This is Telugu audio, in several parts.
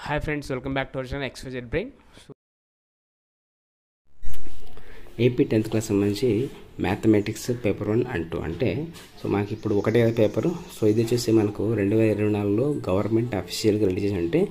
Hi friends, welcome back to our channel XYZ Brain. AP 10th class సంబంధించి మ్యాథమెటిక్స్ పేపర్ 1 అండ్ 2 అంటే మాకు ఇప్పుడు ఒకటే పేపరు. ఇది వచ్చేసి మనకు 2024లో గవర్నమెంట్ అఫీషియల్గా రిలీజ్ చేసి అంటే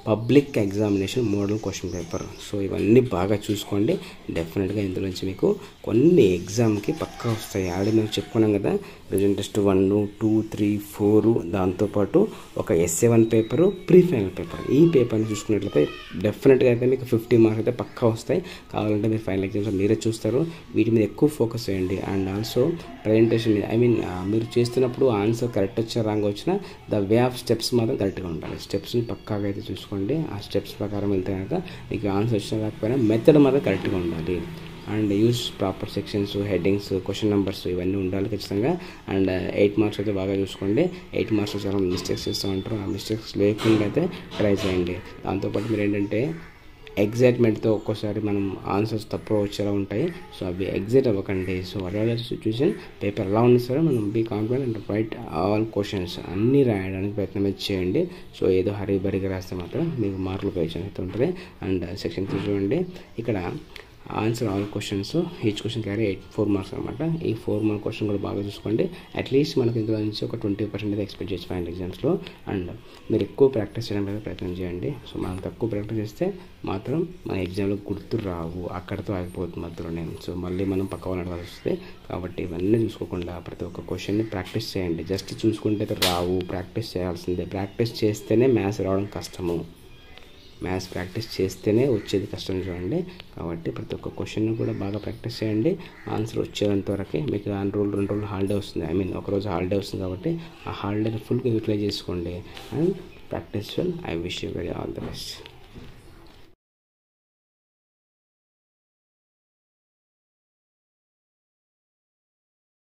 public examination model question paper. ఇవన్నీ బాగా చూసుకోండి. డెఫినెట్గా ఇందులో నుంచి మీకు కొన్ని ఎగ్జామ్కి పక్కా వస్తాయి. ఆల్రెడీ మేము చెప్పుకున్నాం కదా, రిజన్ టెస్ట్ 1, 2, 3, 4, దాంతోపాటు ఒక SA1 paper, pre final paper. ఈ పేపర్ని చూసుకున్నట్లయితే డెఫినెట్గా అయితే మీకు 50 మార్క్స్ అయితే పక్కా వస్తాయి. కావాలంటే మీరు ఫైనల్ ఎగ్జామ్స్ మీరే చూస్తారు. వీటి మీద ఎక్కువ ఫోకస్ చేయండి. అండ్ ఆల్సో ప్రజెంటేషన్ మీద మీరు చేస్తున్నప్పుడు ఆన్సర్ కరెక్ట్ వచ్చినా రాంగ్ వచ్చినా ద వే ఆఫ్ స్టెప్స్ మాత్రం కరెక్ట్గా ఉండాలి. స్టెప్స్ని పక్కాగా అయితే చూసుకోండి. ఆ స్టెప్స్ ప్రకారం వెళ్తే కనుక మీకు ఆన్సర్ వచ్చినా రాకపోయినా మెథడ్ మాత్రం కరెక్ట్గా ఉండాలి. And use proper sections, headings, question numbers ఇవన్నీ ఉండాలి ఖచ్చితంగా. అండ్ 8 మార్క్స్ అయితే బాగా చూసుకోండి. 8 మార్క్స్ చాలా మిస్టేక్స్ చేస్తూ ఉంటారు. ఆ మిస్టేక్స్ లేకుండా అయితే ట్రై చేయండి. దాంతోపాటు మీరు ఏంటంటే ఎగ్జైట్మెంట్తో ఒక్కోసారి మనం ఆన్సర్స్ తప్పు వచ్చేలా ఉంటాయి. అవి ఎగ్జైట్ అవ్వకండి. అలా సిచ్యువేషన్ పేపర్ ఎలా ఉన్నా సరే మనం be confident and write all questions అన్నీ రాయడానికి ప్రయత్నం చేయండి. ఏదో హరీబరీగా రాస్తే మాత్రం మీకు మార్కులు పే అయితే ఉంటుంది. అండ్ సెక్షన్ 3 చూడండి, ఇక్కడ answer all questions, each question carry 4 marks అనమాట. ఈ 4 మార్క్ క్వశ్చన్ కూడా బాగా చూసుకోండి. అట్లీస్ట్ మనకు ఇందులో నుంచి ఒక 20% అయితే ఎక్స్పెక్ట్ చేయొచ్చు ఫైనల్ ఎగ్జామ్స్లో. అండ్ మీరు ఎక్కువ ప్రాక్టీస్ చేయడానికి ప్రయత్నం చేయండి. మనం తక్కువ ప్రాక్టీస్ చేస్తే మాత్రం మన ఎగ్జామ్లో గుర్తు రావు, అక్కడితో ఆగిపోతుంది మధ్యలోనే. మళ్ళీ మనం పక్క వాళ్ళని వస్తుంది. కాబట్టి ఇవన్నీ చూసుకోకుండా ప్రతి ఒక్క క్వశ్చన్ని ప్రాక్టీస్ చేయండి. జస్ట్ చూసుకుంటే అయితే రావు, ప్రాక్టీస్ చేయాల్సిందే. ప్రాక్టీస్ చేస్తేనే మ్యాథ్స్ రావడం కష్టము. మ్యాథ్స్ ప్రాక్టీస్ చేస్తేనే వచ్చేది కష్టం చూడండి. కాబట్టి ప్రతి ఒక్క క్వశ్చన్ కూడా బాగా ప్రాక్టీస్ చేయండి. ఆన్సర్ వచ్చేంత వరకు మీకు 2 రోజులు హాలిడే వస్తుంది. ఒకరోజు హాలిడే వస్తుంది కాబట్టి ఆ హాలిడేని ఫుల్గా యూటిలైజ్ చేసుకోండి. And practice well. I wish you very all the best.